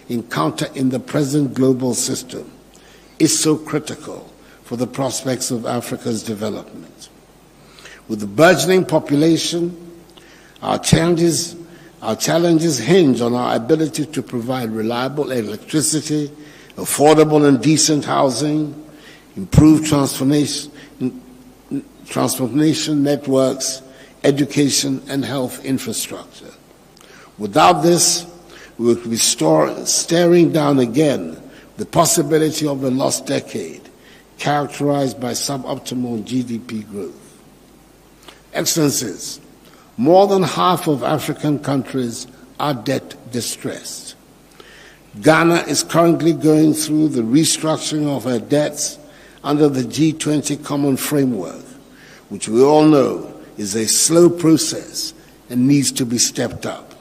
encounter in the present global system is so critical for the prospects of Africa's development. With the burgeoning population, our challenges hinge on our ability to provide reliable electricity, affordable and decent housing, improved transportation networks, education, and health infrastructure. Without this, we will be staring down again the possibility of a lost decade, characterized by suboptimal GDP growth. Excellencies, more than half of African countries are debt distressed. Ghana is currently going through the restructuring of her debts under the G20 Common Framework, which we all know is a slow process and needs to be stepped up.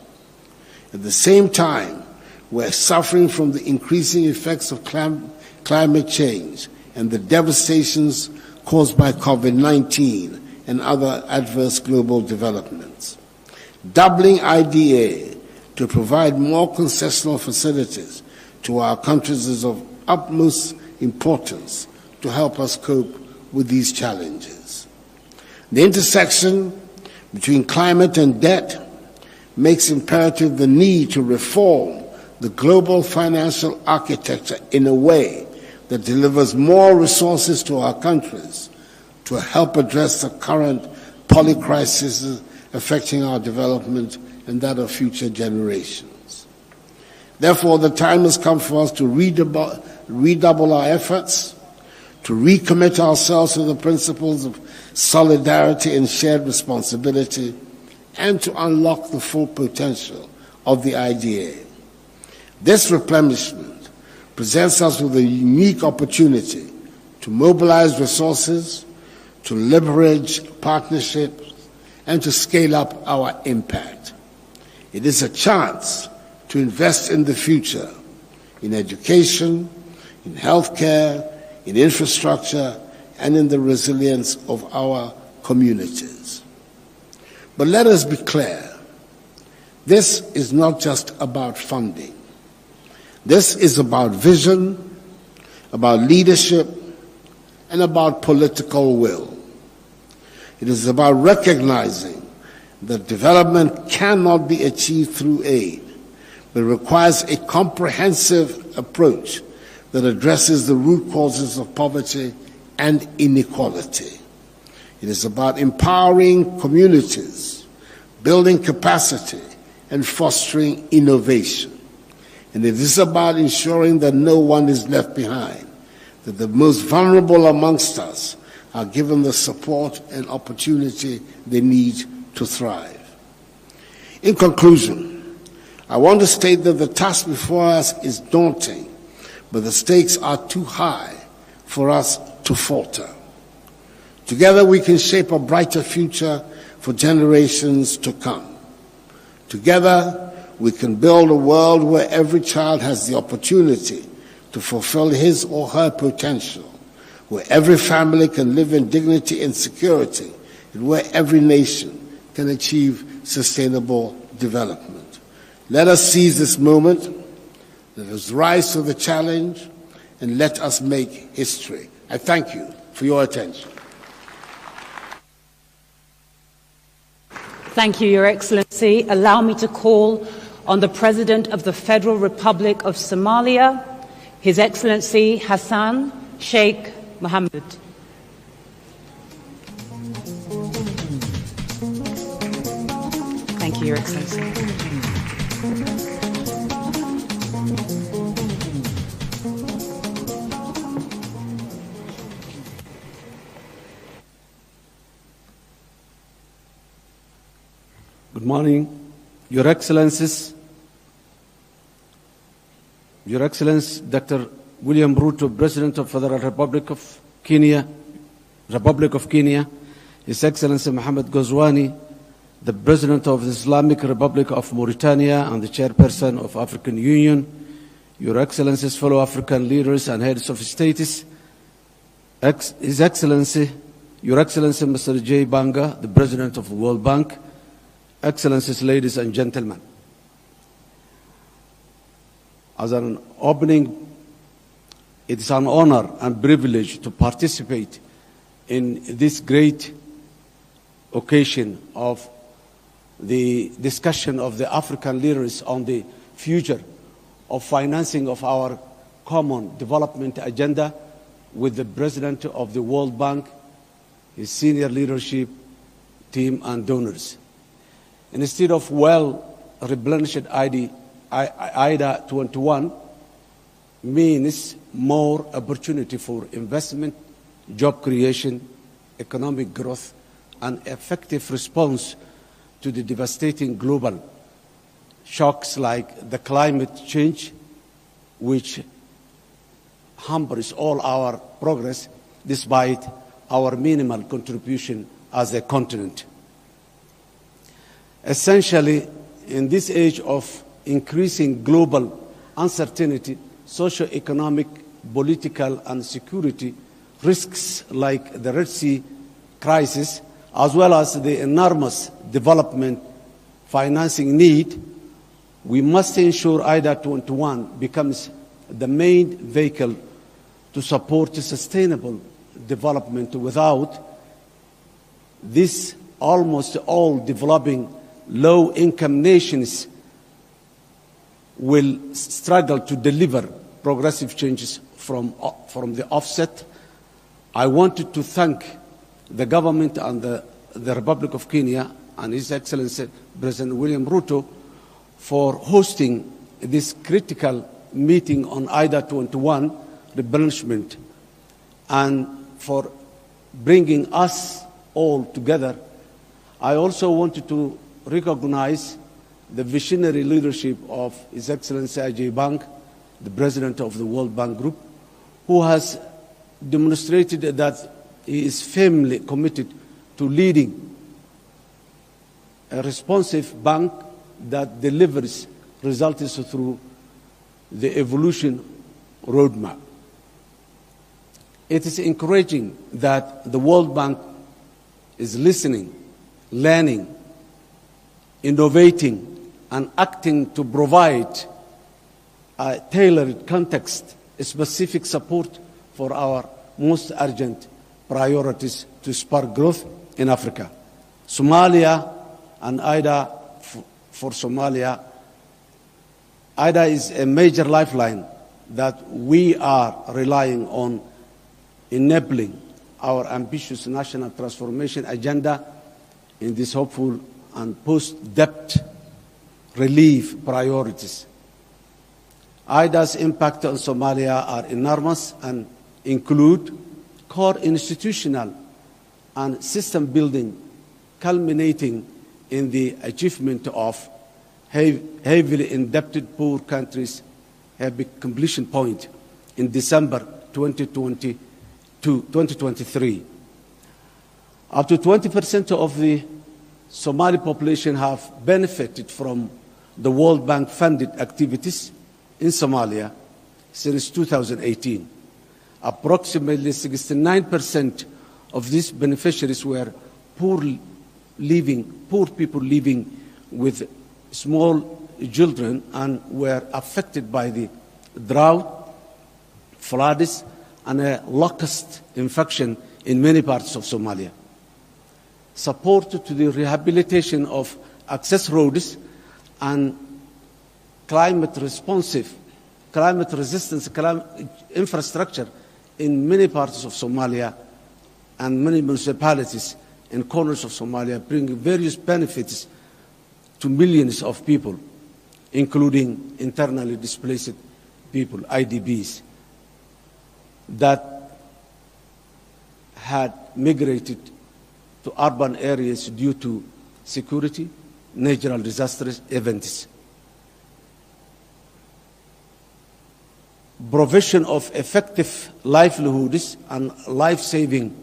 At the same time, we're suffering from the increasing effects of climate change and the devastations caused by COVID-19 and other adverse global developments. Doubling IDA to provide more concessional facilities to our countries is of utmost importance to help us cope with these challenges. The intersection between climate and debt makes imperative the need to reform the global financial architecture in a way that delivers more resources to our countries to help address the current polycrises affecting our development and that of future generations. Therefore, the time has come for us to redouble our efforts, to recommit ourselves to the principles of solidarity and shared responsibility, and to unlock the full potential of the IDA. This replenishment presents us with a unique opportunity to mobilize resources, to leverage partnerships, and to scale up our impact. It is a chance to invest in the future, in education, in healthcare, in infrastructure, and in the resilience of our communities. But let us be clear, this is not just about funding. This is about vision, about leadership, and about political will. It is about recognizing that development cannot be achieved through aid, but requires a comprehensive approach that addresses the root causes of poverty and inequality. It is about empowering communities, building capacity, and fostering innovation. And it is about ensuring that no one is left behind, that the most vulnerable amongst us are given the support and opportunity they need to thrive. In conclusion, I want to state that the task before us is daunting, but the stakes are too high for us to falter. Together we can shape a brighter future for generations to come. Together we can build a world where every child has the opportunity to fulfill his or her potential, where every family can live in dignity and security, and where every nation can achieve sustainable development. Let us seize this moment, let us rise to the challenge, and let us make history. I thank you for your attention. Thank you, Your Excellency. Allow me to call on the President of the Federal Republic of Somalia, His Excellency Hassan Sheikh Mohammed. Thank you, Your Excellency. Good morning, Your Excellencies. Your Excellency Dr. William Ruto, President of Federal Republic of Kenya, His Excellency Mohammed Ghazwani, the President of the Islamic Republic of Mauritania and the Chairperson of African Union, Your Excellencies, fellow African leaders and heads of states, His Excellency, Your Excellency Mr. J. Banga, the President of the World Bank, Excellencies, ladies and gentlemen. As an opening, it is an honor and privilege to participate in this great occasion of the discussion of the African leaders on the future of financing of our common development agenda with the President of the World Bank, his senior leadership team, and donors. Instead of well-replenished IDA21 means more opportunity for investment, job creation, economic growth, and effective response to the devastating global shocks like the climate change, which hampers all our progress despite our minimal contribution as a continent. Essentially, in this age of increasing global uncertainty, socio-economic, political, and security risks like the Red Sea crisis, as well as the enormous development financing need, we must ensure IDA21 becomes the main vehicle to support sustainable development. Without this, almost all developing low-income nations will struggle to deliver progressive changes from the offset. I wanted to thank the government and the Republic of Kenya and His Excellency President William Ruto for hosting this critical meeting on IDA21 replenishment and for bringing us all together. I also wanted to recognize the visionary leadership of His Excellency Ajay Bang, the President of the World Bank Group, who has demonstrated that he is firmly committed to leading a responsive bank that delivers results through the evolution roadmap. It is encouraging that the World Bank is listening, learning, innovating, and acting to provide a tailored context-specific support for our most urgent priorities to spark growth in Africa. Somalia and IDA for Somalia. IDA is a major lifeline that we are relying on enabling our ambitious national transformation agenda in these hopeful and post-debt relief priorities. IDA's impact on Somalia are enormous and include core institutional and system building, culminating in the achievement of heavily indebted poor countries have a completion point in December 2023. Up to 20% of the Somali population have benefited from the World Bank funded activities in Somalia since 2018. Approximately 69% of these beneficiaries were poor people living with small children and were affected by the drought, floods, and a locust infection in many parts of Somalia. Support to the rehabilitation of access roads and climate resistant infrastructure in many parts of Somalia and many municipalities in corners of Somalia bring various benefits to millions of people, including internally displaced people, IDPs, that had migrated to urban areas due to security, natural disasters, events. Provision of effective livelihoods and life-saving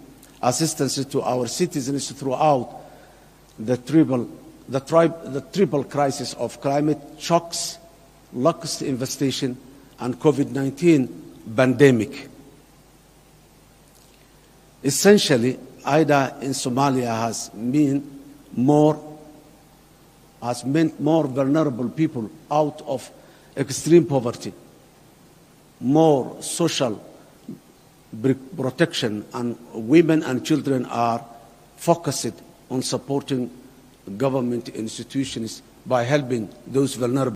assistance to our citizens throughout the triple crisis of climate shocks, locust infestation, and COVID-19 pandemic. Essentially, IDA in Somalia has meant more vulnerable people out of extreme poverty, more social protection, and women and children are focused on supporting government institutions by helping those vulnerable.